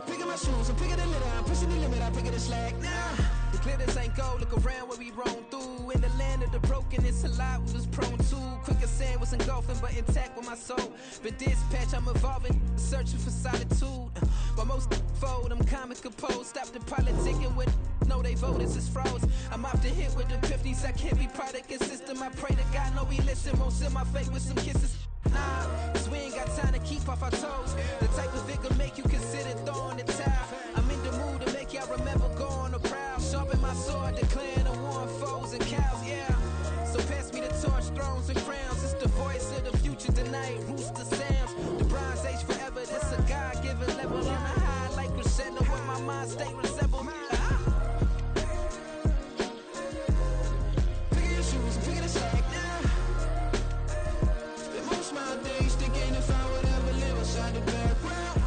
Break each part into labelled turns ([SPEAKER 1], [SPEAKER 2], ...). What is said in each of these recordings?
[SPEAKER 1] picking my shoes, I'm picking the litter, I'm pushing the limit, I'm picking the slack now. The clear this ain't go, look around where we roam through. In the land of the broken, it's a lot we was prone to. Quicker sand was engulfing, but intact with my soul. But dispatch, I'm evolving, searching for solitude. But most fold, I'm comic composed. Stop the politicking with no, they vote, this is froze. I'm off the hit with the 50s, I can't be product and system. I pray to God, no, he listen, won't send my fate with some kisses. Nah, cause we ain't got time to keep off our toes. The type of vigor make you consider throwing the towel. I'm in the mood to make y'all remember going to proud. Sharpen my sword, declaring the war on foes and cows, yeah. So pass me the torch, thrones and crowns. It's the voice of the future tonight, rooster sounds. The Bronze Age forever, this a God-given level. On a high like crescendo, where my mind state resemble. Picking your shoes and picking the slack now. Spend most my days thinking if I would ever live outside the background.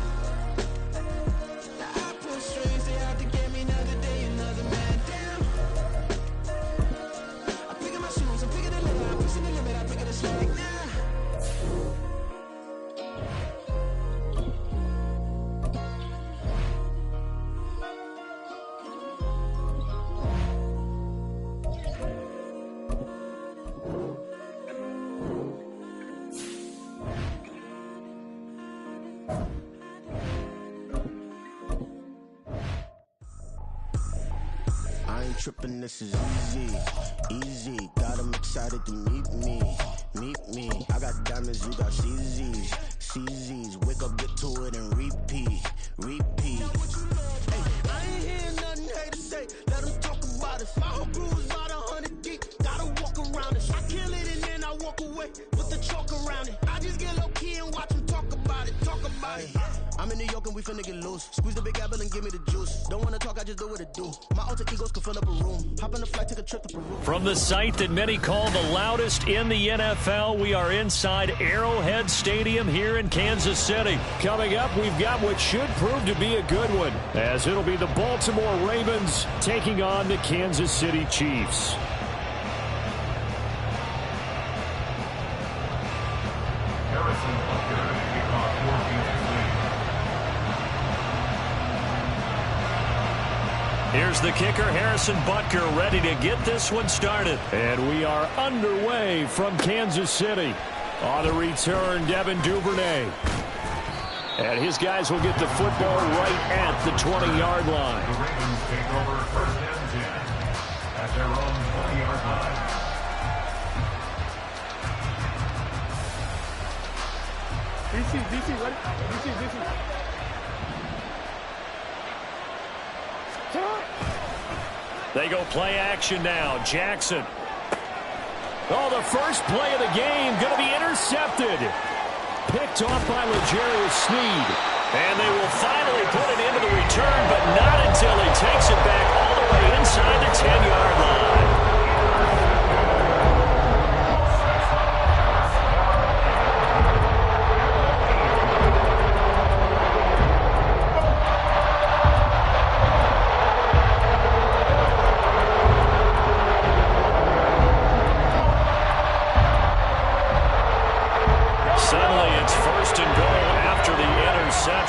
[SPEAKER 1] Now I pull strings, they out to get me another day, another man down. I'm picking my shoes, I'm picking the limit, I'm pushing the limit, I'm picking the slack now.
[SPEAKER 2] I ain't tripping, this is easy, easy. Got 'em excited to meet me. I got diamonds, you got CZs. Wake up, get to it, and repeat. Hey, I ain't hearing nothing haters say. Let 'em talk about it. My whole crew is about 100 deep. Gotta walk around it. I kill it and then I walk away with the chalk around it. I just get low key and watch 'em talk about it. I'm in New York and we finna get loose. Squeeze the big apple and give me the juice. Don't wanna talk, I just do what it do. My alter egos can fill up a room. Hop on a flight, take a trip to Peru.
[SPEAKER 3] From the site that many call the loudest in the NFL, we are inside Arrowhead Stadium here in Kansas City. Coming up, we've got what should prove to be a good one, as it'll be the Baltimore Ravens taking on the Kansas City Chiefs. Here's the kicker, Harrison Butker, ready to get this one started. And we are underway from Kansas City. On the return, Devin Duvernay. And his guys will get the football right at the 20-yard line.
[SPEAKER 4] The Ravens take over first and 10 at their own 20-yard line.
[SPEAKER 5] DC.
[SPEAKER 3] They go play action now. Jackson. Oh, the first play of the game going to be intercepted. Picked off by L'Jarius Sneed. And they will finally put it into the return, but not until he takes it back all the way inside the 10-yard line.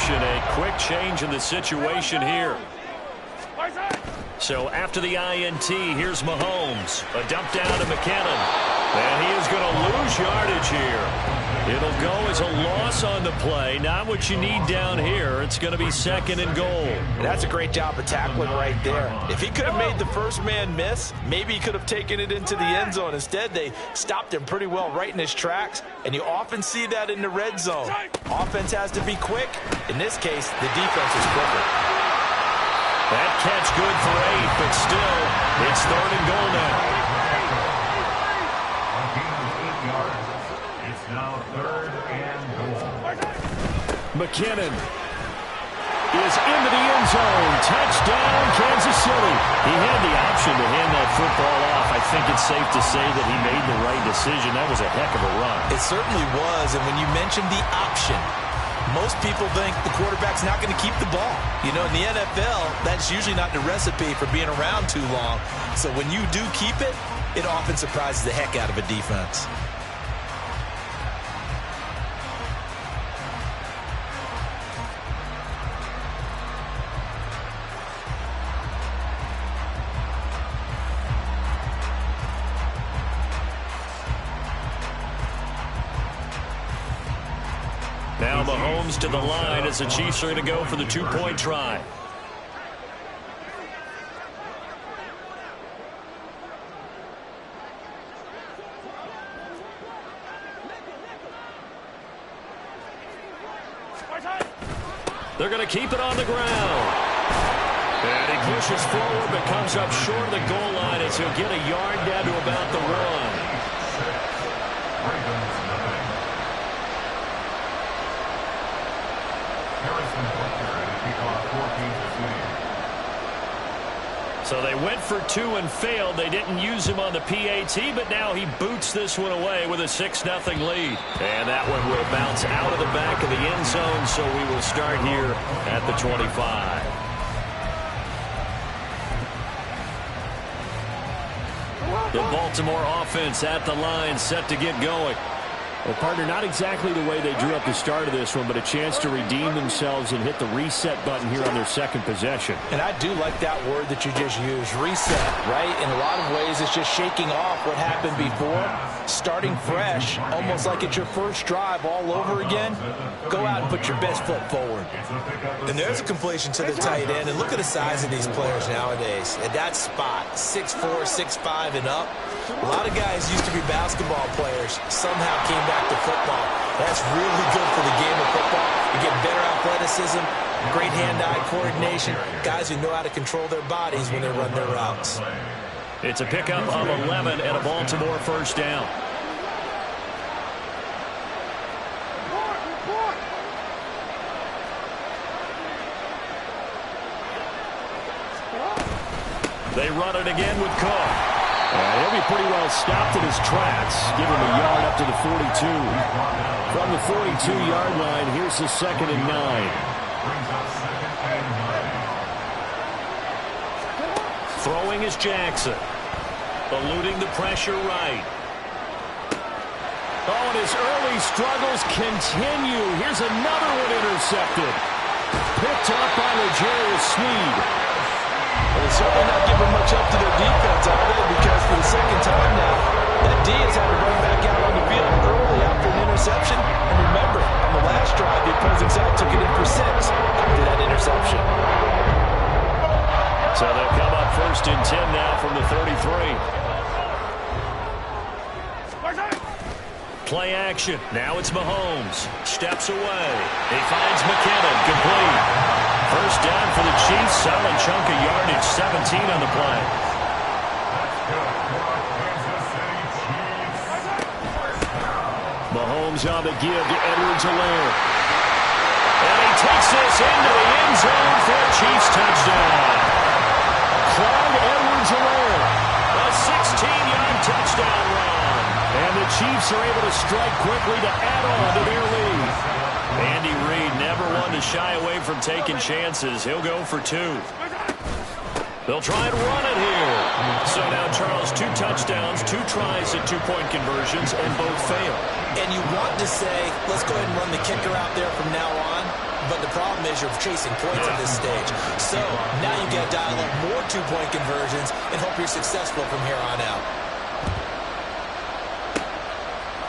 [SPEAKER 3] A quick change in the situation here. So after the INT, here's Mahomes. A dump down to McKinnon. And he is going to lose yardage here. It'll go as a loss on the play. Not what you need down here. It's going to be second and goal.
[SPEAKER 6] That's a great job of tackling right there. If he could have made the first man miss, maybe he could have taken it into the end zone. Instead, they stopped him pretty well right in his tracks, and you often see that in the red zone. Offense has to be quick. In this case, the defense is quicker.
[SPEAKER 3] That catch good for 8, but still, it's third and goal now.
[SPEAKER 4] It's now third and goal.
[SPEAKER 3] McKinnon is into the end zone. Touchdown, Kansas City. He had the option to hand that football off. I think it's safe to say that he made the right decision. That was a heck of a run.
[SPEAKER 6] It certainly was, and when you mentioned the option, most people think the quarterback's not going to keep the ball. You know, in the NFL, that's usually not the recipe for being around too long. So when you do keep it, it often surprises the heck out of a defense.
[SPEAKER 3] Now Mahomes to the line as the Chiefs are going to go for the 2-point try. They're going to keep it on the ground. And he pushes forward but comes up short of the goal line as he'll get a yard down to about the 1. So they went for 2 and failed. They didn't use him on the PAT, but now he boots this one away with a 6-0 lead. And that one will bounce out of the back of the end zone, so we will start here at the 25. The Baltimore offense at the line, set to get going. Well, partner, not exactly the way they drew up the start of this one, but a chance to redeem themselves and hit the reset button here on their second possession.
[SPEAKER 6] And I do like that word that you just used, reset, right? In a lot of ways, it's just shaking off what happened before, starting fresh, almost like it's your first drive all over again. Go out and put your best foot forward. And there's a completion to the tight end, and look at the size of these players nowadays. At that spot, 6'4", 6'5", and up. A lot of guys used to be basketball players, somehow came back to football. That's really good for the game of football. You get better athleticism, great hand-eye coordination, guys who know how to control their bodies when they run their routes.
[SPEAKER 3] It's a pickup of 11 and a Baltimore first down. They run it again with Cook. He'll be pretty well stopped in his tracks. Give him a yard up to the 42. From the 42-yard line, here's the 2nd and 9. Throwing is Jackson. Eluding the pressure right. Oh, and his early struggles continue. Here's another one intercepted. Picked up by L'Jarius Sneed.
[SPEAKER 6] They're certainly not giving much up to their defense, are they? Because for the second time now, that D has had to run back out on the field early after an interception. And remember, on the last drive, the opposing side took it in for 6 after that interception.
[SPEAKER 3] So they'll come up 1st and 10 now from the 33. Play action. Now it's Mahomes. Steps away. He finds McKinnon. Complete. First down for the Chiefs. Solid chunk of yardage. 17 on the play. Mahomes on the give to Edwards-Helaire. And he takes this into the end zone for a Chiefs touchdown. Clyde Edwards-Helaire. A 16-yard touchdown run. And the Chiefs are able to strike quickly to add on to their lead. Andy Reid never one to shy away from taking chances. He'll go for 2. They'll try and run it here. So now, Charles, 2 touchdowns, 2 tries at 2-point conversions, and both fail.
[SPEAKER 6] And you want to say, let's go ahead and run the kicker out there from now on. But the problem is you're chasing points at this stage. So now you got to dial up more 2-point conversions and hope you're successful from here on out.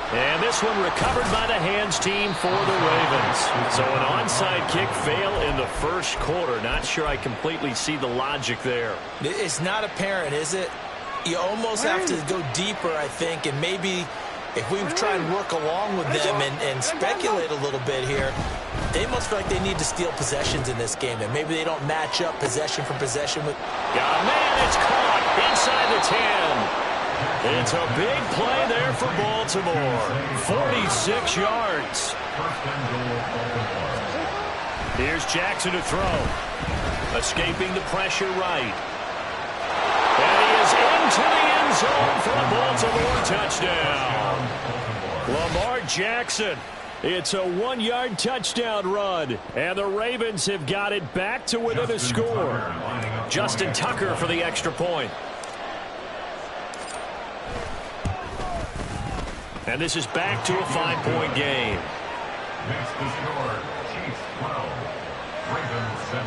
[SPEAKER 3] And this one recovered by the hands team for the Ravens. So an onside kick fail in the first quarter. Not sure I completely see the logic there.
[SPEAKER 6] It's not apparent, is it? You almost have to go deeper, I think, and maybe if we try and work along with them and speculate a little bit here, they must feel like they need to steal possessions in this game. And maybe they don't match up possession for possession with...
[SPEAKER 3] Yeah, man, it's caught inside the 10. It's a big play there for Baltimore. 46 yards. Here's Jackson to throw. Escaping the pressure right. And he is into the end zone for a Baltimore touchdown. Lamar Jackson. It's a 1-yard touchdown run. And the Ravens have got it back to within a score. Justin Tucker for the extra point. And this is back to a 5-point game.
[SPEAKER 4] Next to score, Chiefs 12, Ravens 7.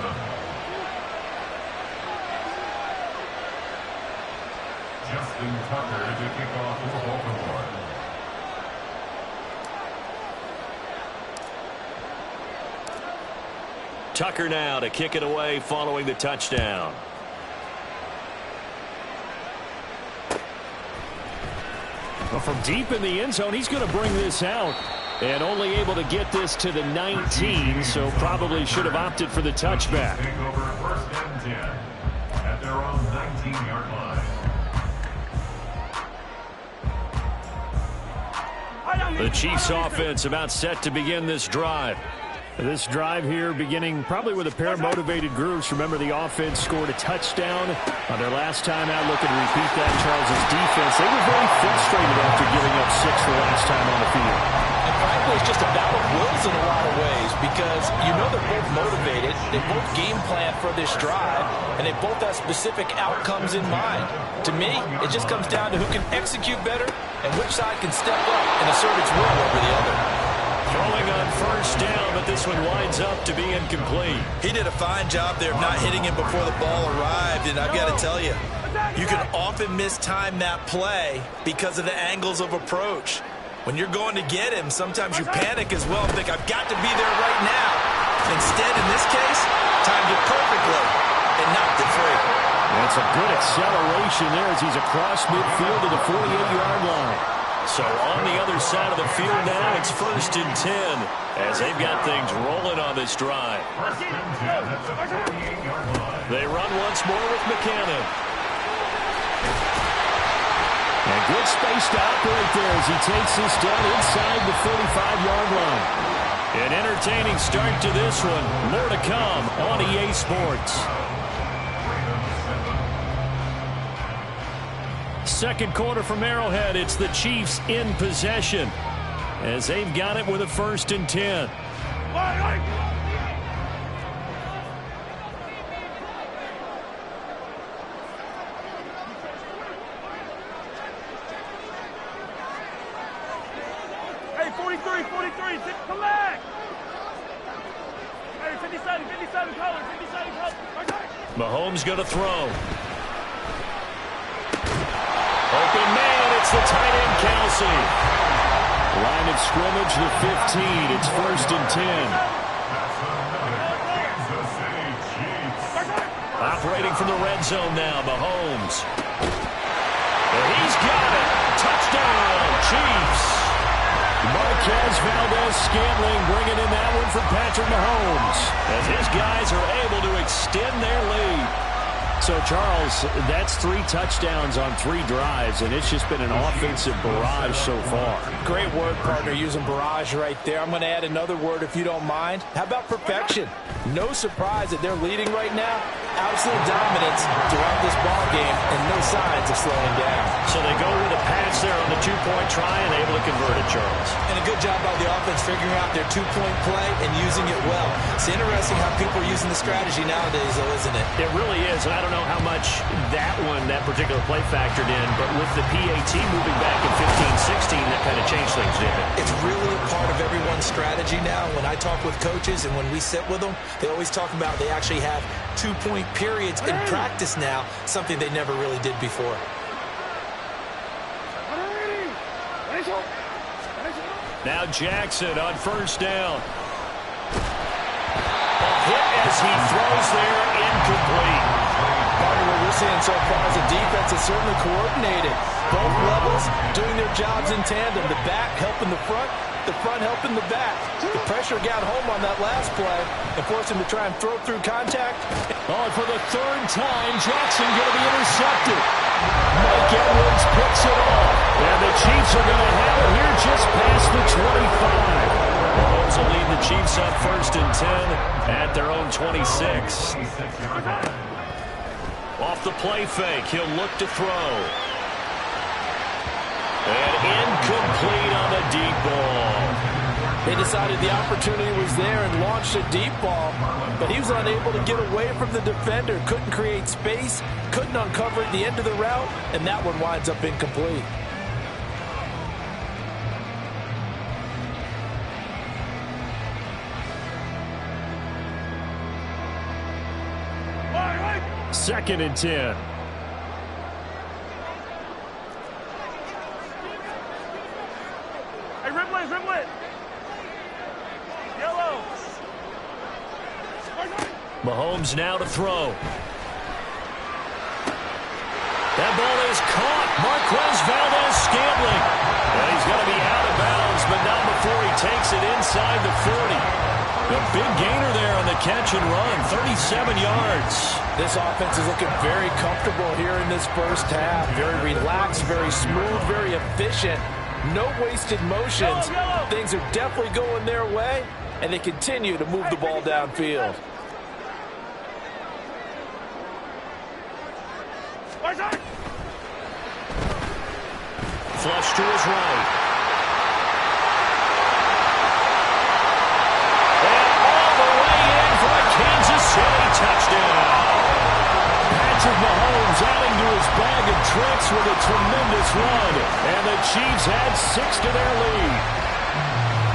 [SPEAKER 4] Justin Tucker to kick off for Baltimore.
[SPEAKER 3] Tucker now to kick it away following the touchdown. Well, from deep in the end zone, he's going to bring this out. And only able to get this to the 19, so probably should have opted for the touchback.
[SPEAKER 4] Take over first and 10 at their own 19-yard line.
[SPEAKER 3] The Chiefs offense about set to begin this drive. This drive here beginning probably with a pair of motivated groups. Remember, the offense scored a touchdown on their last time out. Looking to repeat that. Charles' defense, they were very frustrated after giving up 6 the last time on the field.
[SPEAKER 6] And frankly, it's just a battle of wills in a lot of ways because you know they're both motivated. They both game plan for this drive, and they both have specific outcomes in mind. To me, it just comes down to who can execute better and which side can step up and assert its will over the other.
[SPEAKER 3] Throwing on first down, but this one winds up to be incomplete.
[SPEAKER 6] He did a fine job there of not hitting him before the ball arrived, and I've got to tell you, you can often mistime that play because of the angles of approach. When you're going to get him, sometimes you panic as well and think, I've got to be there right now. Instead, in this case, timed it perfectly and knocked it free.
[SPEAKER 3] That's a good acceleration there as he's across midfield to the 48-yard line. So on the other side of the field now, it's first and 10 as they've got things rolling on this drive.
[SPEAKER 4] First and 10 at the 48-yard line.
[SPEAKER 3] They run once more with McCannon. And good space to operate there as he takes this down inside the 45-yard line. An entertaining start to this one. More to come on EA Sports. Second quarter from Arrowhead. It's the Chiefs in possession as they've got it with a first and 10.
[SPEAKER 5] Hey, 43, come back! Hey, 57, color.
[SPEAKER 3] Mahomes going to throw. Open man, it's the tight end, Kelsey. Line of scrimmage, the 15. It's first and 10. Operating from the red zone now, Mahomes. And he's got it. Touchdown, Chiefs. Marquez Valdez-Scantling bringing in that one for Patrick Mahomes as his guys are able to extend their lead. So, Charles, that's 3 touchdowns on 3 drives, and it's just been an offensive barrage so far.
[SPEAKER 6] Great word, partner, using barrage right there. I'm going to add another word if you don't mind. How about perfection? No surprise that they're leading right now. Absolute dominance throughout this ball game and no signs of slowing down.
[SPEAKER 3] So they go with a pass there on the 2-point try and able to convert it, Charles.
[SPEAKER 6] And a good job by the offense figuring out their 2-point play and using it well. It's interesting how people are using the strategy nowadays, though, isn't it?
[SPEAKER 3] It really is, and I don't know how much that particular play factored in, but with the PAT moving back in 15-16, that kind of changed things, didn't it?
[SPEAKER 6] It's really a part of everyone's strategy now. When I talk with coaches and when we sit with them, they always talk about they actually have 2-point periods in practice now, something they never really did before.
[SPEAKER 3] Now Jackson on first down. Hit as he throws there, incomplete.
[SPEAKER 6] Partner, what we're seeing so far is the defense is certainly coordinated. Both levels doing their jobs in tandem. The back helping the front helping the back. The pressure got home on that last play and forced him to try and throw through contact.
[SPEAKER 3] Oh, and for the 3rd time, Jackson going to be intercepted. Mike Edwards picks it off. And the Chiefs are going to have it here just past the 25. Mahomes will lead the Chiefs up first and 10 at their own 26. Off the play fake, he'll look to throw. And incomplete on the deep ball.
[SPEAKER 6] They decided the opportunity was there and launched a deep ball, but he was unable to get away from the defender, couldn't create space, couldn't uncover at the end of the route, and that one winds up incomplete.
[SPEAKER 3] Second and 10.
[SPEAKER 5] Hey, Riblet. Yellow.
[SPEAKER 3] Mahomes now to throw. That ball is caught. Marquez Valdes-Scantling. And he's going to be out of bounds, but not before he takes it inside the 40. A big gainer there on the catch and run, 37 yards.
[SPEAKER 6] This offense is looking very comfortable here in this first half. Very relaxed, very smooth, very efficient. No wasted motions. Things are definitely going their way, and they continue to move the ball downfield.
[SPEAKER 3] Flush to his right. And all the way in for a Kansas City touchdown. Patrick Mahomes adding to his bag of tricks with a tremendous run. And the Chiefs add 6 to their lead.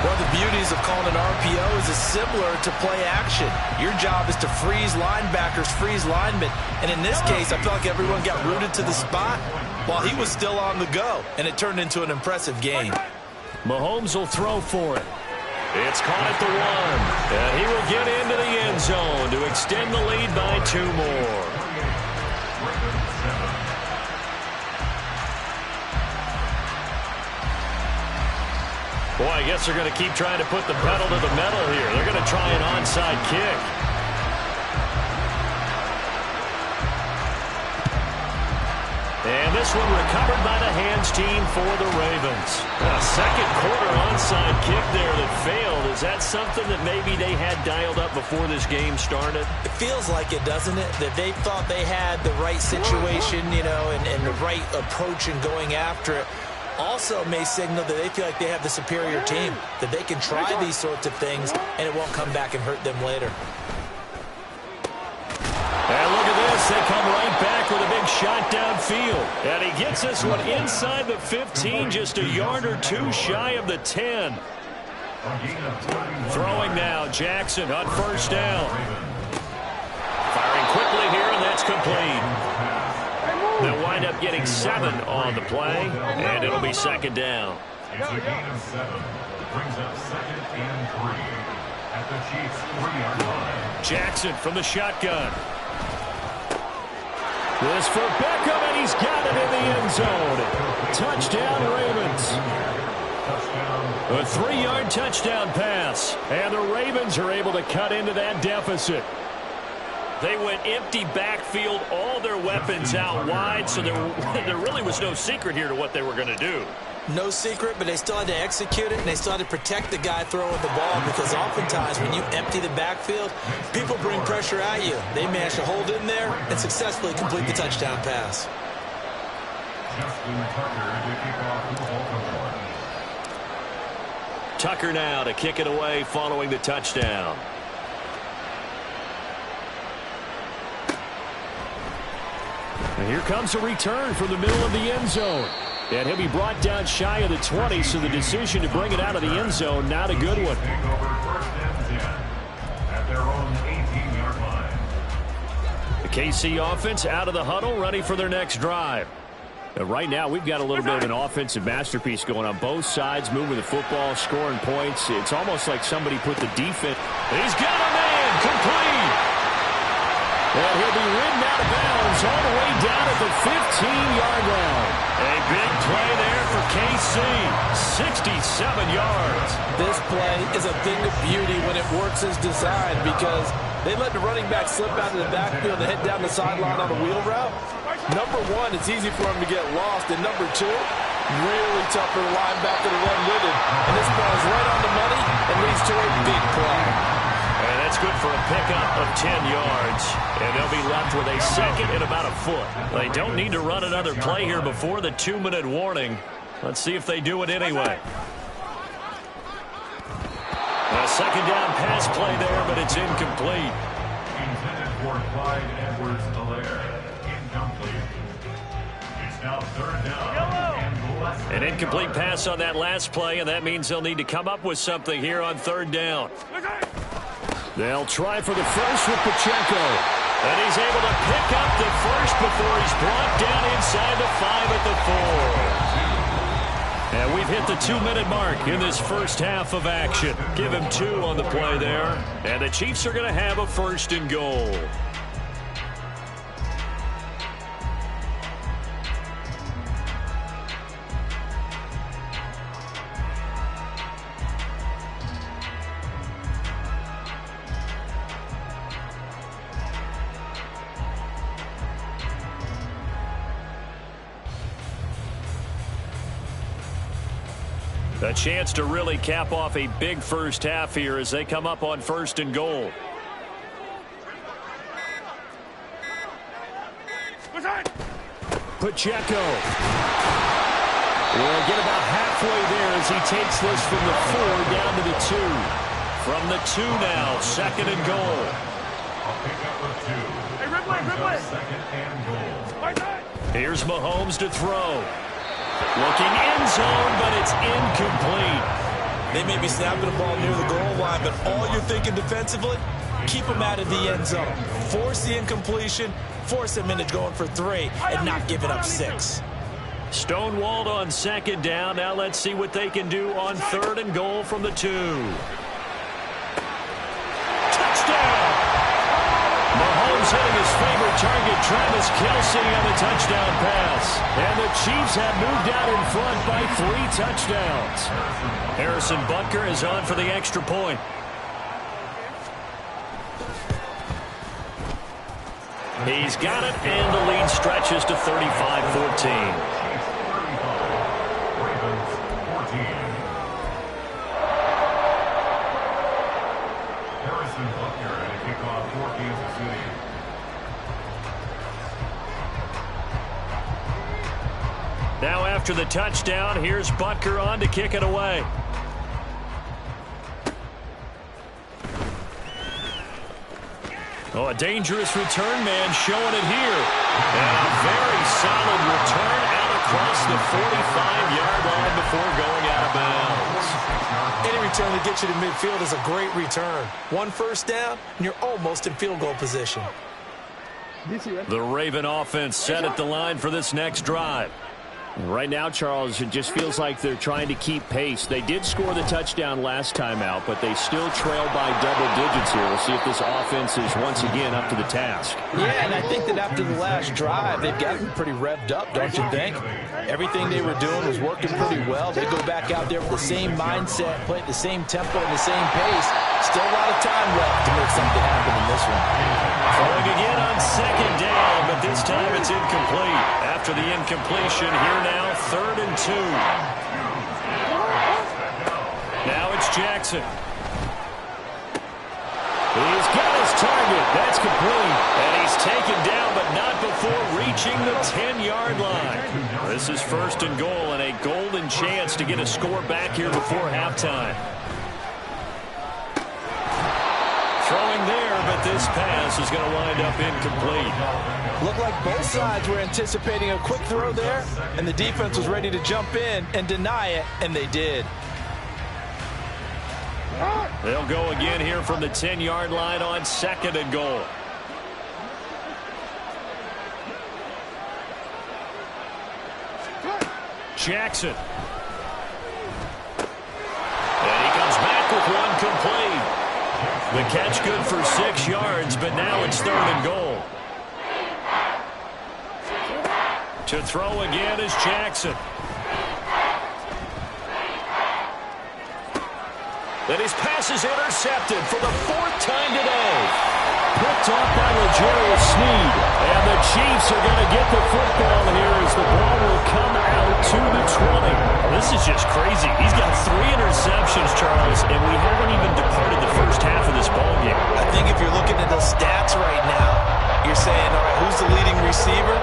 [SPEAKER 6] One of the beauties of calling an RPO is it's similar to play action. Your job is to freeze linebackers, freeze linemen. And in this case, I felt like everyone got rooted to the spot while he was still on the go. And it turned into an impressive game.
[SPEAKER 3] Mahomes will throw for it. It's caught at the 1. And he will get into the end zone to extend the lead by 2 more. Boy, I guess they're going to keep trying to put the pedal to the metal here. They're going to try an onside kick. And this one recovered by the hands team for the Ravens. A second quarter onside kick there that failed. Is that something that maybe they had dialed up before this game started?
[SPEAKER 6] It feels like it, doesn't it? That they thought they had the right situation, you know, and the right approach in going after it. Also may signal that they feel like they have the superior team, that they can try these sorts of things and it won't come back and hurt them later.
[SPEAKER 3] And look at this. They come right back with a big shot downfield. And he gets this one inside the 15, just a yard or 2 shy of the 10. Throwing now, Jackson on first down. Firing quickly here, and that's complete. They'll wind up getting 7 on the play, and it'll be second down.
[SPEAKER 4] It's a gain of 7. Brings up 2nd and 3 at the Chiefs' 3-yard line.
[SPEAKER 3] Jackson from the shotgun. This for Beckham, and he's got it in the end zone. Touchdown, Ravens. A 3-yard touchdown pass, and the Ravens are able to cut into that deficit. They went empty backfield, all their weapons out wide, so there really was no secret here to what they were going to do.
[SPEAKER 6] No secret, but they still had to execute it, and they still had to protect the guy throwing the ball, because oftentimes when you empty the backfield, people bring pressure at you. They managed to hold in there and successfully complete the touchdown pass.
[SPEAKER 3] Tucker now to kick it away following the touchdown. And here comes a return from the middle of the end zone. And he'll be brought down shy of the 20, so the decision to bring it out of the end zone, not a good one. The KC offense out of the huddle, ready for their next drive. And right now, we've got a little bit of an offensive masterpiece going on both sides, moving the football, scoring points. It's almost like somebody put the defense. He's got a man, complete. And he'll be ridden out of bounds all the way down at the 15-yard line. A big play there for KC, 67 yards.
[SPEAKER 6] This play is a thing of beauty when it works as designed, because they let the running back slip out of the backfield and head down the sideline on a wheel route. Number 1, it's easy for him to get lost. And number 2, really tough for the linebacker to run with him. And this ball is right on the money and leads to a big play.
[SPEAKER 3] And that's good for a pickup of 10 yards. And they'll be left with a second and about a foot. They don't need to run another play here before the 2-minute warning. Let's see if they do it anyway. A second down pass play there, but it's incomplete.
[SPEAKER 4] Intended for Clyde Edwards-Helaire. Incomplete. It's now 3rd down and less.
[SPEAKER 3] An incomplete pass on that last play, and that means they'll need to come up with something here on 3rd down. They'll try for the first with Pacheco. And he's able to pick up the first before he's brought down inside the 5 at the 4. And And we've hit the 2-minute mark in this first half of action. Give him 2 on the play there. And the Chiefs are going to have a 1st and goal. A chance to really cap off a big first half here as they come up on 1st and goal. Pacheco will get about halfway there as he takes this from the 4 down to the 2. From the 2 now, 2nd and goal.
[SPEAKER 5] Hey, Ripley.
[SPEAKER 4] 2nd and goal.
[SPEAKER 3] Here's Mahomes to throw. Looking end zone, but it's incomplete.
[SPEAKER 6] They may be snapping the ball near the goal line, but all you're thinking defensively, keep them out of the end zone. Force the incompletion, force them into going for 3, and not giving up 6.
[SPEAKER 3] Stonewalled on 2nd down. Now let's see what they can do on 3rd and goal from the 2. Touchdown! Mahomes hitting his favorite target, Travis Kelce, on the touchdown pass. And the Chiefs have moved out in front by 3 touchdowns. Harrison Butker is on for the extra point. He's got it, and the lead stretches to 35-14. Now after the touchdown, here's Butker on to kick it away. Oh, a dangerous return man showing it here. And a very solid return out across the 45-yard line before going out of bounds.
[SPEAKER 6] Any return that gets you to midfield is a great return. 1 first down, and you're almost in field goal position.
[SPEAKER 3] The Raven offense set at the line for this next drive.
[SPEAKER 7] Right now, Charles, it just feels like they're trying to keep pace. They did score the touchdown last time out, but they still trail by double digits here. We'll see if this offense is once again up to the task.
[SPEAKER 6] Yeah, and I think that after the last drive, they've gotten pretty revved up, don't you think? Everything they were doing was working pretty well. They go back out there with the same mindset, play at the same tempo and the same pace. Still a lot of time left to make something happen in this one.
[SPEAKER 3] Throwing again on 2nd down, but this time it's incomplete. After the incompletion, here now, 3rd and 2. Now it's Jackson. He's got his target. That's complete. And he's taken down, but not before reaching the 10-yard line. This is 1st and goal, and a golden chance to get a score back here before halftime. Throwing there, but this pass is going to wind up incomplete.
[SPEAKER 6] Looked like both sides were anticipating a quick throw there, and the defense was ready to jump in and deny it, and they did.
[SPEAKER 3] They'll go again here from the 10-yard line on 2nd and goal. Jackson. And he comes back with one complete. The catch good for 6 yards, but now it's 3rd and goal. To throw again is Jackson. Then his pass is intercepted for the 4th time today. Picked off by L'Jarius Sneed. And the Chiefs are going to get the football here as the ball will come out to the 20. This is just crazy. He's got 3 interceptions, Charles, and we haven't even departed the first half of this ballgame.
[SPEAKER 6] I think if you're looking at the stats right now, you're saying, all right, who's the leading receiver?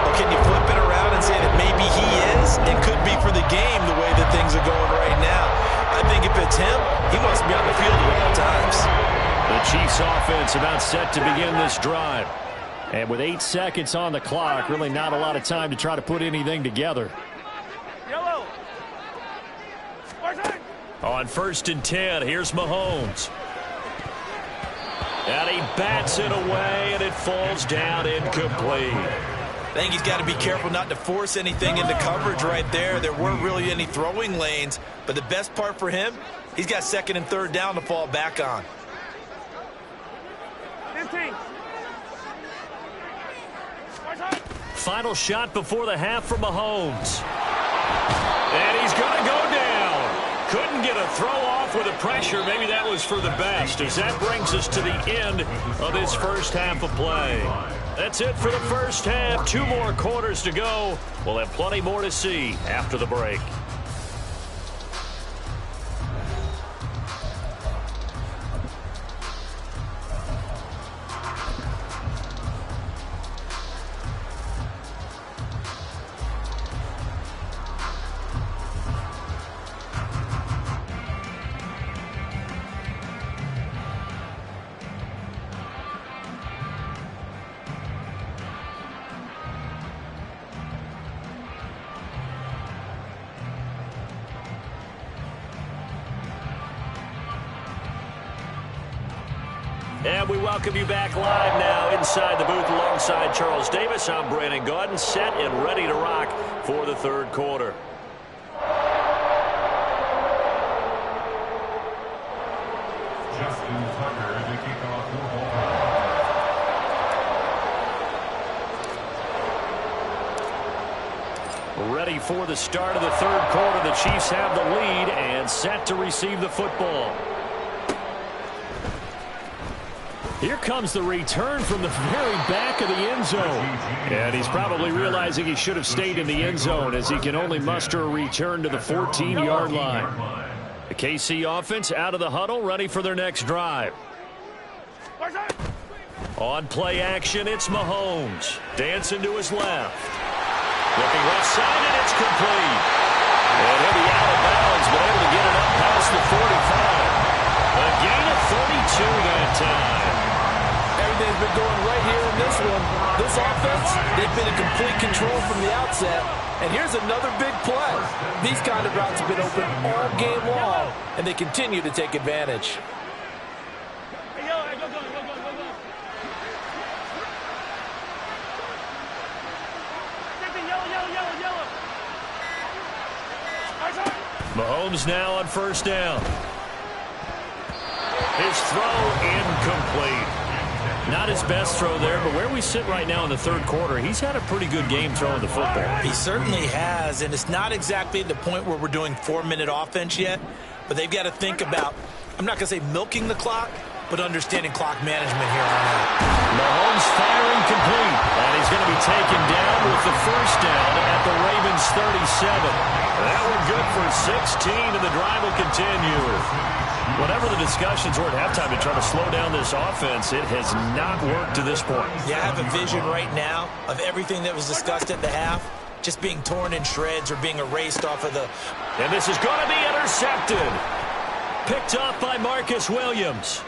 [SPEAKER 6] Or can you flip it around and say that maybe he is and could be for the game the way that things are going right now? I think if it's him, he wants to be on the field at all times.
[SPEAKER 3] The Chiefs offense about set to begin this drive. And with 8 seconds on the clock, really not a lot of time to try to put anything together.
[SPEAKER 5] Yellow.
[SPEAKER 3] On 1st and 10, here's Mahomes. And he bats it away, and it falls down incomplete.
[SPEAKER 6] I think he's got to be careful not to force anything into coverage right there. There weren't really any throwing lanes, but the best part for him, he's got second and third down to fall back on.
[SPEAKER 5] 15.
[SPEAKER 3] Final shot before the half for Mahomes. And he's going to go down. Couldn't get a throw off with the pressure. Maybe that was for the best, as that brings us to the end of this first half of play. That's it for the first half. 2 more quarters to go. We'll have plenty more to see after the break. And we welcome you back live now inside the booth alongside Charles Davis. I'm Brandon Gaudin, set and ready to rock for the third quarter.
[SPEAKER 4] Justin Tucker to kick off your ball.
[SPEAKER 3] Ready for the start of the third quarter. The Chiefs have the lead and set to receive the football. Here comes the return from the very back of the end zone. And he's probably realizing he should have stayed in the end zone, as he can only muster a return to the 14-yard line. The KC offense out of the huddle, ready for their next drive. On play action, it's Mahomes. Dancing to his left. Looking left side, and it's complete. And he'll be out of bounds, but able to get it up past the 45. A gain of 32 that time.
[SPEAKER 6] Everything's been going right here in this one. This offense, they've been in complete control from the outset. And here's another big play. These kind of routes have been open all game long, and they continue to take advantage.
[SPEAKER 5] Hey, yo, go. Yellow.
[SPEAKER 3] Mahomes now on first down. His throw incomplete. Not his best throw there, but where we sit right now in the third quarter, he's had a pretty good game throwing the football.
[SPEAKER 6] He certainly has, and it's not exactly the point where we're doing 4-minute offense yet, but they've got to think about, I'm not going to say milking the clock, but understanding clock management here on out.
[SPEAKER 3] Mahomes firing complete, and he's going to be taken down with the first down at the Ravens 37. That one good for 16, and the drive will continue. Whatever the discussions were at halftime to try to slow down this offense, it has not worked to this point.
[SPEAKER 6] Yeah, I have a vision right now of everything that was discussed at the half just being torn in shreds or being erased off of the...
[SPEAKER 3] And this is going to be intercepted. Picked off by Marcus Williams.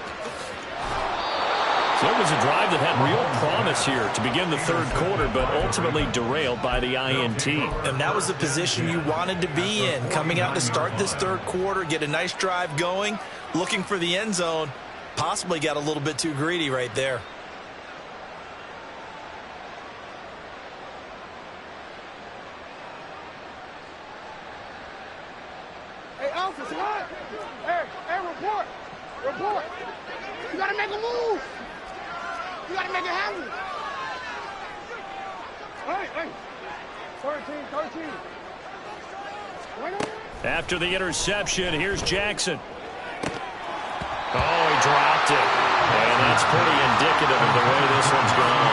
[SPEAKER 3] So it was a drive that had real promise here to begin the third quarter, but ultimately derailed by the INT.
[SPEAKER 6] And that was the position you wanted to be in, coming out to start this third quarter, get a nice drive going, looking for the end zone. Possibly got a little bit too greedy right there.
[SPEAKER 8] Hey, officer, what? Hey, report. You gotta make a move. You gotta make it happen. Hey. 13.
[SPEAKER 3] After the interception, here's Jackson. Oh, he dropped it. And that's pretty indicative of the way this one's going.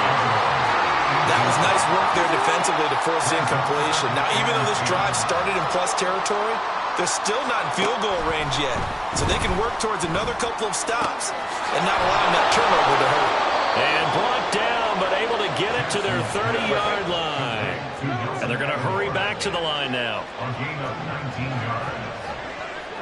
[SPEAKER 6] That was nice work there defensively to force incompletion. Now, even though this drive started in plus territory, they're still not in field goal range yet. So they can work towards another couple of stops and not allowing that turnover to hurt.
[SPEAKER 3] And brought down, but able to get it to their 30-yard line. And they're going to hurry back to the line now.
[SPEAKER 4] A gain of 19 yards.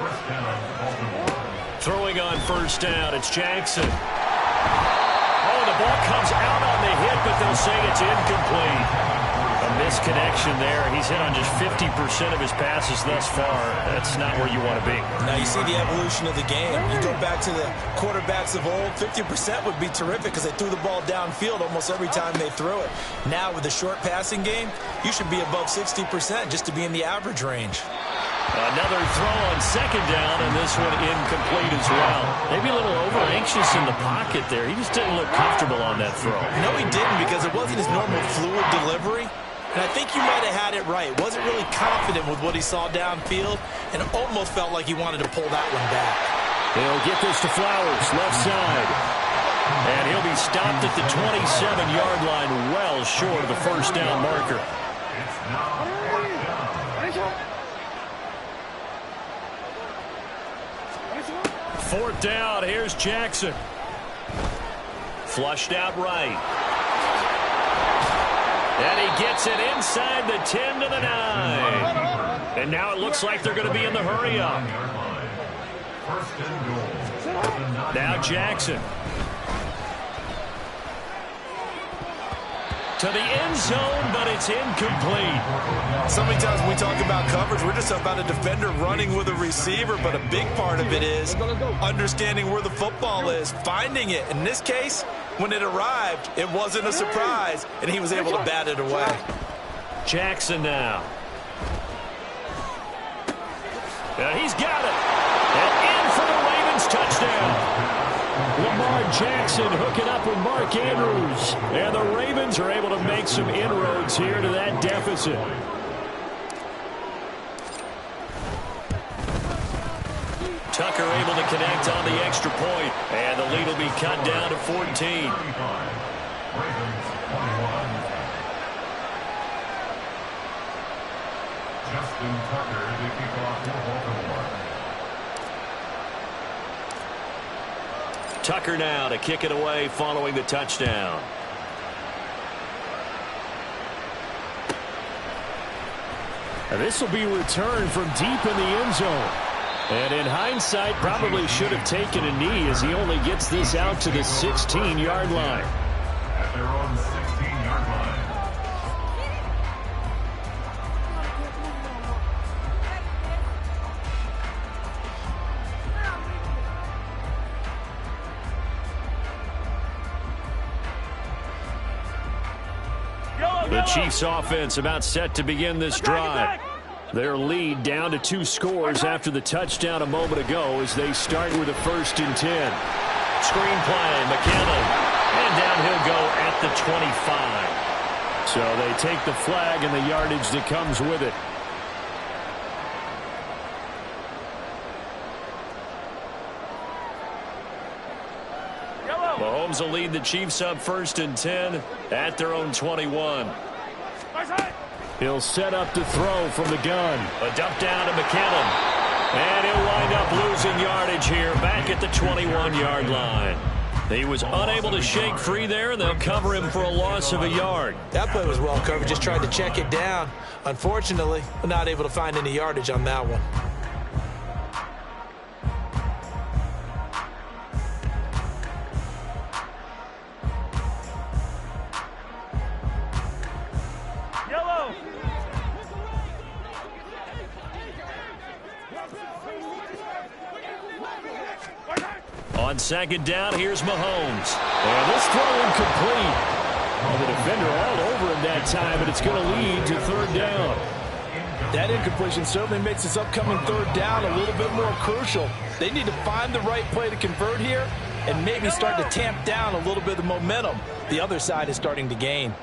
[SPEAKER 4] First down, Baltimore.
[SPEAKER 3] Throwing on first down, it's Jackson. Oh, the ball comes out on the hit, but they'll say it's incomplete. A Misconnection there. He's hit on just 50% of his passes thus far. That's not where you want to be.
[SPEAKER 6] Now you see the evolution of the game. You go back to the quarterbacks of old, 50% would be terrific because they threw the ball downfield almost every time they threw it. Now with the short passing game, you should be above 60% just to be in the average range.
[SPEAKER 3] Another throw on second down, and this one incomplete as well. Maybe a little over-anxious in the pocket there. He just didn't look comfortable on that throw.
[SPEAKER 6] No, he didn't, because it wasn't his normal fluid delivery. And I think you might have had it right. Wasn't really confident with what he saw downfield, and almost felt like he wanted to pull that one back.
[SPEAKER 3] He'll get this to Flowers, left side. And he'll be stopped at the 27-yard line, well short of the first down marker.
[SPEAKER 4] It's now fourth down.
[SPEAKER 3] Fourth down, here's Jackson. Flushed out right. And he gets it inside the 10 to the 9. And now it looks like they're going to be in the hurry up.
[SPEAKER 4] First and goal.
[SPEAKER 3] Now Jackson. To the end zone, but it's incomplete.
[SPEAKER 6] So many times when we talk about coverage, we're just about a defender running with a receiver, but a big part of it is understanding where the football is, finding it. In this case, when it arrived, it wasn't a surprise, and he was able to bat it away.
[SPEAKER 3] Jackson now. And he's got it. And in for the Ravens touchdown. Lamar Jackson hooking up with Mark Andrews. And the Ravens are able to make some inroads here to that deficit. Tucker able to connect on the extra point. And the lead will be cut down to 14.
[SPEAKER 4] Ravens 21. Justin Tucker to kick off for Baltimore.
[SPEAKER 3] Tucker now to kick it away following the touchdown. And this will be returned from deep in the end zone. And in hindsight, probably should have taken a knee as he only gets this out to the 16-yard line.
[SPEAKER 4] At their own 16-yard line.
[SPEAKER 3] The Chiefs offense about set to begin this drive. Their lead down to 2 scores after the touchdown a moment ago as they start with a 1st and 10. Screen play, McKinnon. And down he'll go at the 25. So they take the flag and the yardage that comes with it. Mahomes will lead the Chiefs up 1st and 10 at their own 21. He'll set up to throw from the gun. A dump down to McKinnon. And he'll wind up losing yardage here back at the 21-yard line. He was unable to shake free there, and they'll cover him for a loss of a yard.
[SPEAKER 6] That play was well covered, just tried to check it down. Unfortunately, we're not able to find any yardage on that one.
[SPEAKER 3] On second down, here's Mahomes. And this throw incomplete. And the defender all over him that time, but it's going to lead to 3rd down.
[SPEAKER 6] That incompletion certainly makes this upcoming 3rd down a little bit more crucial. They need to find the right play to convert here and maybe start to tamp down a little bit of momentum. The other side is starting to gain.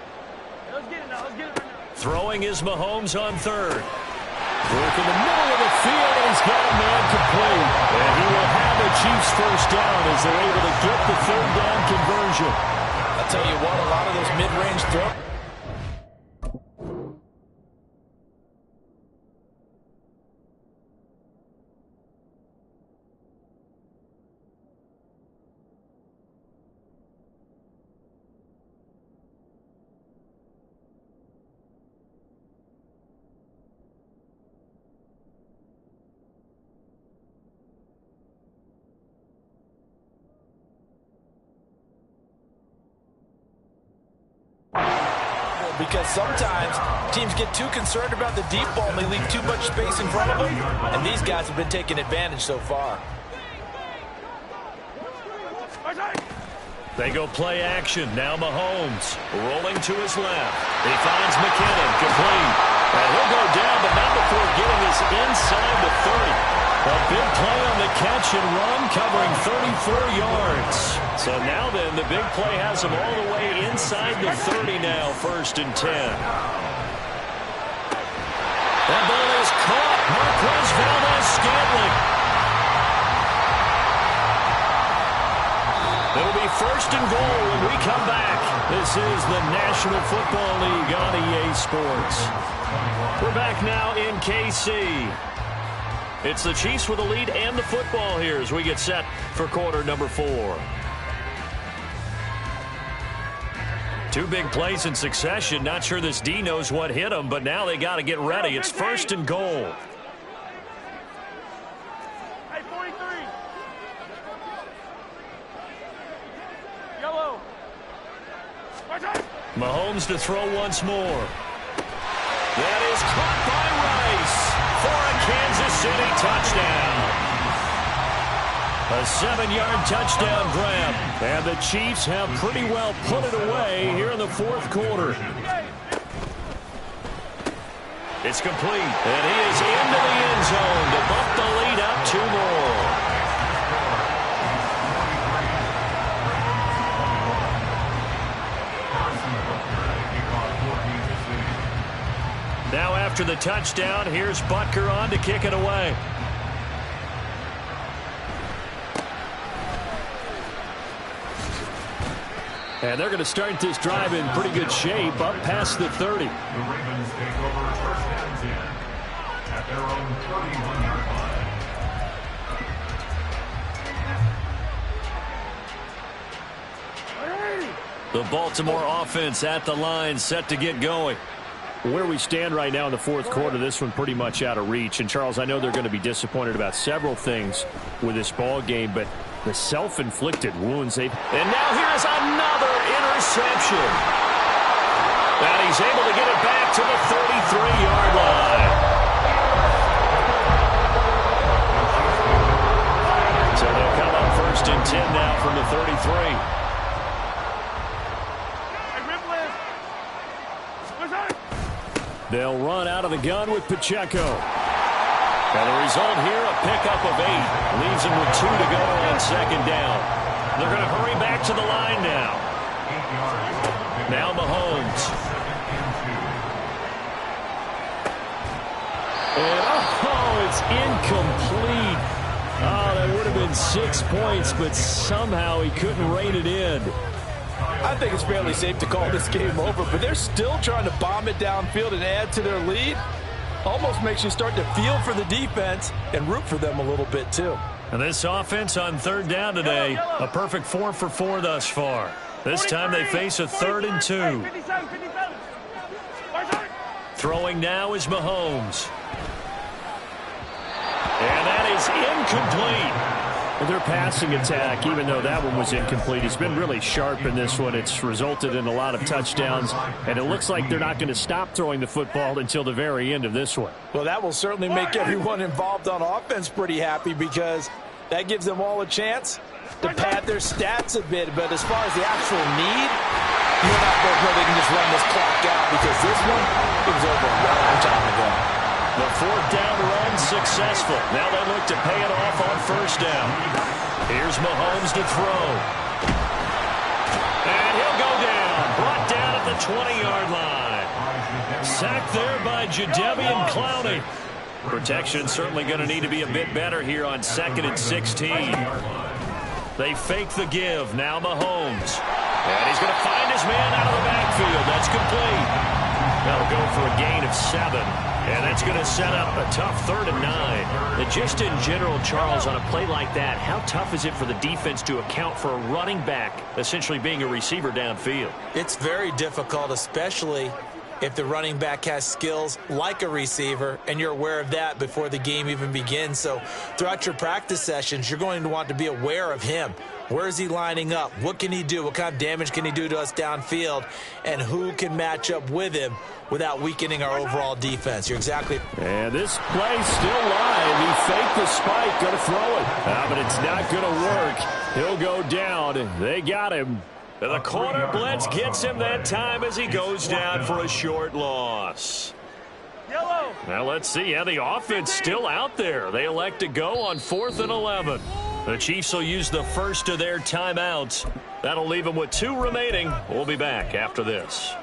[SPEAKER 3] Throwing is Mahomes on 3rd. Work in the middle of the field, and he's got a man complete. And he will have the Chiefs 1st down as they're able to get the 3rd down conversion.
[SPEAKER 6] I'll tell you what, a lot of those mid-range throws. because sometimes teams get too concerned about the deep ball and they leave too much space in front of them, and these guys have been taking advantage so far.
[SPEAKER 3] They go play action. Now Mahomes rolling to his left. He finds McKinnon, complete. And he'll go down, but not before getting us inside the 30. A big play on the catch and run, covering 34 yards. So now then, the big play has him all the way inside the 30 now, 1st and 10. That ball is caught. Marquez Valdes-Scantling. It'll be 1st and goal when we come back. This is the National Football League on EA Sports. We're back now in KC. It's the Chiefs with the lead and the football here as we get set for quarter number 4. 2 big plays in succession. Not sure this D knows what hit him, but now they got to get ready. It's 1st and goal.
[SPEAKER 5] Hey, 43. Yellow.
[SPEAKER 3] Mahomes to throw once more. That is caught by Rice for a Kansas City touchdown. A 7-yard touchdown grab. And the Chiefs have pretty well put it away here in the 4th quarter. It's complete. And he is into the end zone to bump the lead up 2 more. Now after the touchdown, here's Butker on to kick it away. And they're going to start this drive in pretty good shape, up past the 30.
[SPEAKER 4] The Ravens take over 1st and 10 at their own 31-yard line.
[SPEAKER 3] The Baltimore offense at the line, set to get going.
[SPEAKER 7] Where we stand right now in the 4th quarter, this one pretty much out of reach. And, Charles, I know they're going to be disappointed about several things with this ball game, but the self-inflicted wounds they've...
[SPEAKER 3] And now here's another interception. And he's able to get it back to the 33-yard line. So they'll come up 1st and 10 now from the 33.
[SPEAKER 7] They'll run out of the gun with Pacheco. And the result here, a pickup of 8. Leaves them with 2 to go on 2nd down.
[SPEAKER 3] They're going to hurry back to the line now. Now Mahomes.
[SPEAKER 7] And, oh, it's incomplete. Oh, that would have been 6 points, but somehow he couldn't rein it in.
[SPEAKER 6] I think it's fairly safe to call this game over, but they're still trying to bomb it downfield and add to their lead. Almost makes you start to feel for the defense and root for them a little bit, too.
[SPEAKER 3] And this offense on 3rd down today, a perfect 4 for 4 thus far. This time they face a 3rd and 2. Throwing now is Mahomes. And that is incomplete.
[SPEAKER 7] Their passing attack, even though that one was incomplete, has been really sharp in this one. It's resulted in a lot of touchdowns, and it looks like they're not going to stop throwing the football until the very end of this one.
[SPEAKER 6] Well, that will certainly make everyone involved on offense pretty happy because that gives them all a chance to pad their stats a bit. But as far as the actual need, you're not going to they can just run this clock out because this one, it was over a long time ago.
[SPEAKER 3] The 4th down run successful. Now they look to pay it off on 1st down. Here's Mahomes to throw. And he'll go down. Brought down at the 20-yard line. Sacked there by Jadeveon Clowney. Protection certainly going to need to be a bit better here on 2nd and 16. They fake the give. Now Mahomes. And he's going to find his man out of the backfield. That's complete. That'll go for a gain of 7. And that's going to set up a tough 3rd and 9.
[SPEAKER 7] And just in general, Charles, on a play like that, how tough is it for the defense to account for a running back essentially being a receiver downfield?
[SPEAKER 6] It's very difficult, especially if the running back has skills like a receiver, and you're aware of that before the game even begins. So throughout your practice sessions, you're going to want to be aware of him. Where is he lining up? What can he do? What kind of damage can he do to us downfield? And who can match up with him without weakening our overall defense? You're exactly...
[SPEAKER 7] And this play's still live. He faked the spike, going to throw it. But it's not going to work. He'll go down. They got him. The corner blitz gets him that time as he goes down for a short loss.
[SPEAKER 5] Yellow.
[SPEAKER 7] Now let's see. Yeah, the offense still out there. They elect to go on 4th and 11. The Chiefs will use the first of their timeouts. That'll leave them with 2 remaining. We'll be back after this.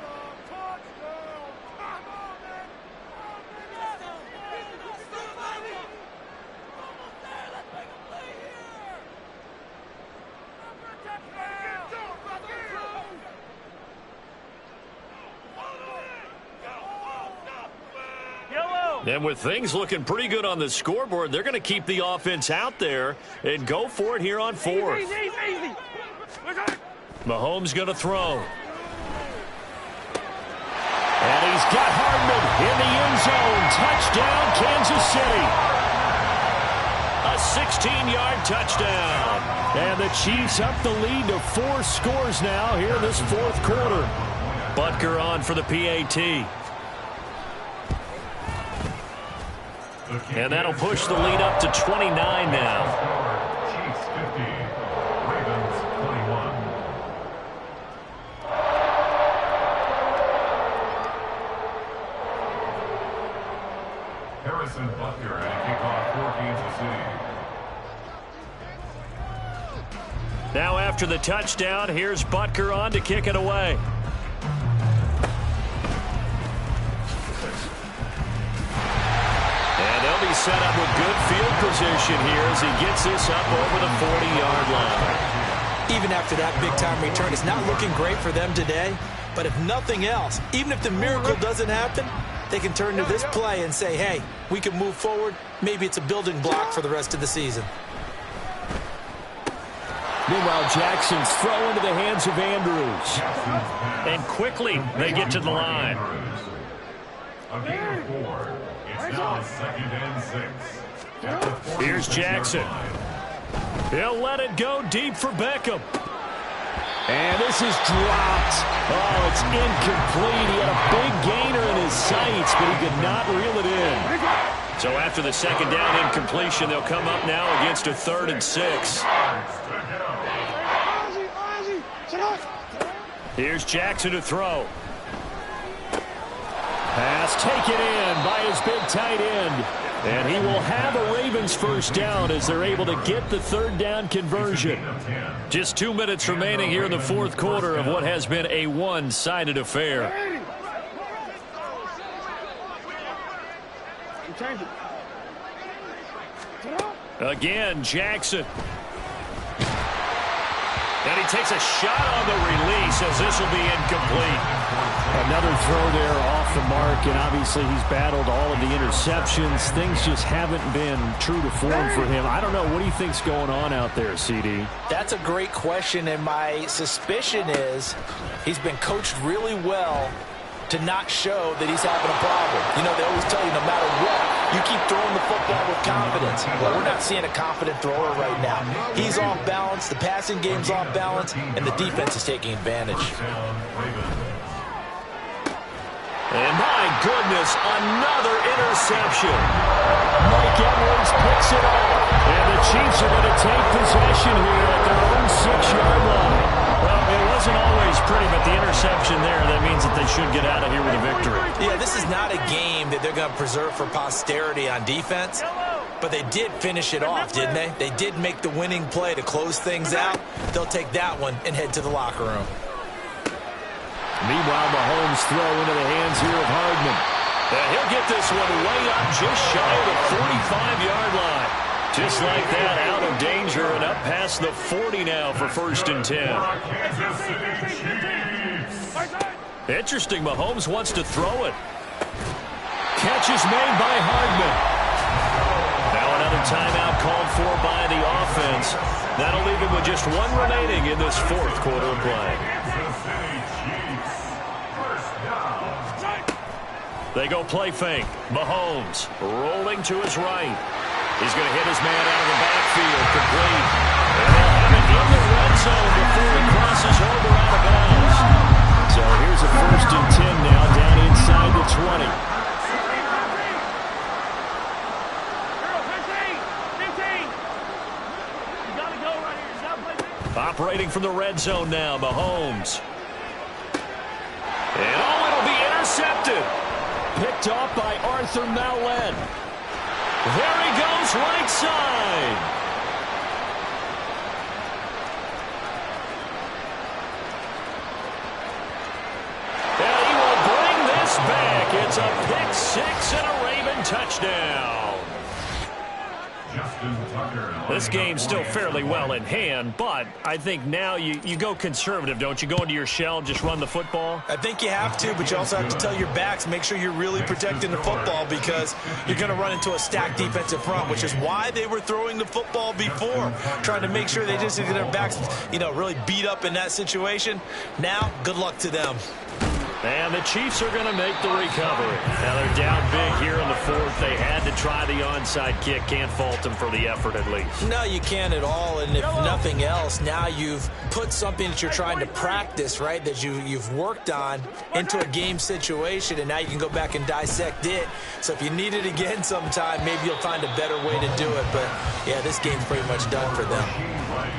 [SPEAKER 7] And with things looking pretty good on the scoreboard, they're going to keep the offense out there and go for it here on 4th.
[SPEAKER 5] Easy.
[SPEAKER 7] Mahomes going to throw. And he's got Hardman in the end zone. Touchdown, Kansas City. A 16-yard touchdown. And the Chiefs up the lead to 4 scores now here in this 4th quarter. Butker on for the PAT. And that'll push the lead up to 29 now.
[SPEAKER 4] Chiefs 50, Ravens 21. Harrison Butker at kickoff for Kansas City.
[SPEAKER 7] Now after the touchdown, here's Butker on to kick it away. Be set up with good field position here as he gets this up over the 40-yard line.
[SPEAKER 6] Even after that big-time return, it's not looking great for them today. But if nothing else, even if the miracle doesn't happen, they can turn to this play and say, hey, we can move forward. Maybe it's a building block for the rest of the season.
[SPEAKER 7] Meanwhile, Jackson's throw into the hands of Andrews. And quickly, they get to the line.
[SPEAKER 4] A gain of 4. It's now 2nd and 6.
[SPEAKER 7] Here's Jackson. He'll let it go deep for Beckham. And this is dropped. Oh, it's incomplete. He had a big gainer in his sights, but he could not reel it in. So after the 2nd down incompletion, they'll come up now against a 3rd and 6. Here's Jackson to throw. Pass taken in by his big tight end. And he will have a Ravens first down as they're able to get the 3rd down conversion. Just 2 minutes remaining here in the 4th quarter of what has been a one-sided affair. Again, Jackson. And he takes a shot on the release as this will be incomplete. Another throw there off the mark, and obviously he's battled all of the interceptions. Things just haven't been true to form for him. I don't know. What do you think's going on out there, CD?
[SPEAKER 6] That's a great question, and my suspicion is he's been coached really well to not show that he's having a problem. You know, they always tell you no matter what, you keep throwing the football with confidence. Well, we're not seeing a confident thrower right now. He's off balance, the passing game's off balance, and the defense is taking advantage.
[SPEAKER 7] And my goodness, another interception. Mike Edwards picks it up. And the Chiefs are going to take possession here at their own 6-yard line. Well, it wasn't always pretty, but the interception there, that means that they should get out of here with a victory.
[SPEAKER 6] Yeah, this is not a game that they're going to preserve for posterity on defense. But they did finish it off, didn't they? They did make the winning play to close things out. They'll take that one and head to the locker room.
[SPEAKER 7] Meanwhile, Mahomes throw into the hands here of Hardman. He'll get this one way up just shy of the 45-yard line. Just like that, out of danger and up past the 40 now for 1st and 10. Interesting, Mahomes wants to throw it. Catch is made by Hardman. Now another timeout called for by the offense. That'll leave him with just 1 remaining in this 4th quarter of play. They go play fake. Mahomes rolling to his right. He's going to hit his man out of the backfield. Complete. And they'll have it in the red
[SPEAKER 3] crosses over out of bounds. So here's a 1st and 10 now down inside the 20. Operating from the red zone now, Mahomes. And it'll be intercepted. Picked off by Arthur Mallett. There he goes, right side. And he will bring this back. It's a pick six and a Raven touchdown. This game's still fairly well in hand, but I think now you go conservative, don't you? Go into your shell, just run the football?
[SPEAKER 6] I think you have to, but you also have to tell your backs, make sure you're really protecting the football because you're going to run into a stacked defensive front, which is why they were throwing the football before, trying to make sure they just get their backs, really beat up in that situation. Now, good luck to them.
[SPEAKER 3] And the Chiefs are going to make the recovery. Now they're down big here in the 4th. They had to try the onside kick. Can't fault them for the effort at least.
[SPEAKER 6] No, you can't at all. And if nothing else, now you've put something that you're trying to practice, right, that you've worked on into a game situation, and now you can go back and dissect it. So if you need it again sometime, maybe you'll find a better way to do it. But, yeah, this game's pretty much done for them.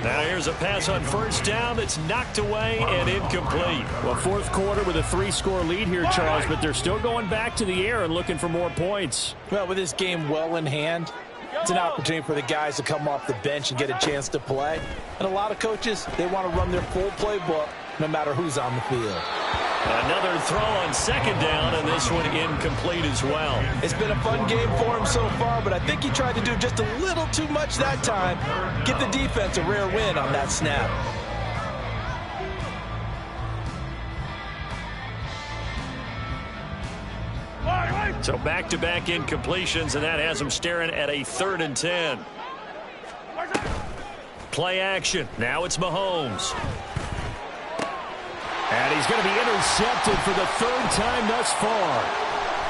[SPEAKER 3] Now here's a pass on 1st down that's knocked away and incomplete.
[SPEAKER 7] Well, 4th quarter with a 3-score lead here, Charles, but they're still going back to the air and looking for more points.
[SPEAKER 6] Well, with this game well in hand, it's an opportunity for the guys to come off the bench and get a chance to play. And a lot of coaches, they want to run their full playbook no matter who's on the field.
[SPEAKER 3] Another throw on 2nd down, and this one incomplete as well.
[SPEAKER 6] It's been a fun game for him so far, but I think he tried to do just a little too much that time. Give the defense a rare win on that snap.
[SPEAKER 3] So back-to-back incompletions, and that has him staring at a 3rd and 10. Play action. Now it's Mahomes. And he's going to be intercepted for the 3rd time thus far.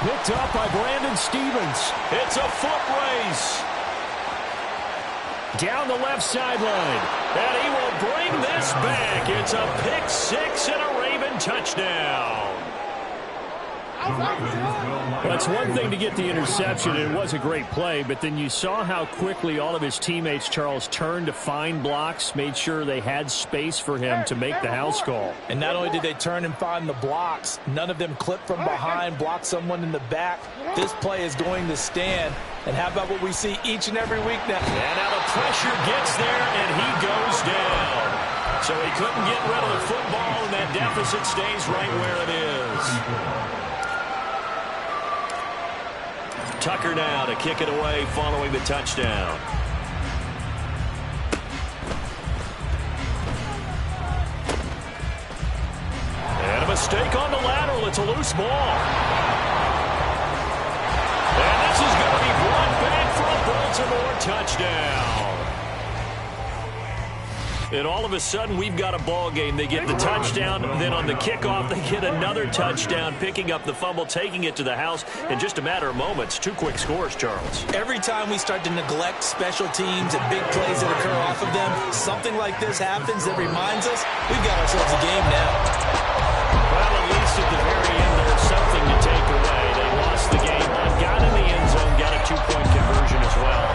[SPEAKER 3] Picked up by Brandon Stevens. It's a foot race. Down the left sideline. And he will bring this back. It's a pick six and a Raven touchdown.
[SPEAKER 7] Well, it's one thing to get the interception, and it was a great play, but then you saw how quickly all of his teammates, Charles, turned to find blocks, made sure they had space for him to make the house call.
[SPEAKER 6] And not only did they turn and find the blocks, none of them clipped from behind, blocked someone in the back. This play is going to stand. And how about what we see each and every week now?
[SPEAKER 3] And now the pressure gets there, and he goes down. So he couldn't get rid of the football, and that deficit stays right where it is. Tucker now to kick it away following the touchdown. And a mistake on the lateral. It's a loose ball. And this is going to be brought back for a Baltimore touchdown. And all of a sudden, we've got a ball game. They get the touchdown, then on the kickoff, they get another touchdown, picking up the fumble, taking it to the house in just a matter of moments. 2 quick scores, Charles.
[SPEAKER 6] Every time we start to neglect special teams and big plays that occur off of them, something like this happens that reminds us we've got ourselves a game now.
[SPEAKER 3] Well, at least at the very end, there's something to take away. They lost the game, got in the end zone, got a 2-point conversion as well.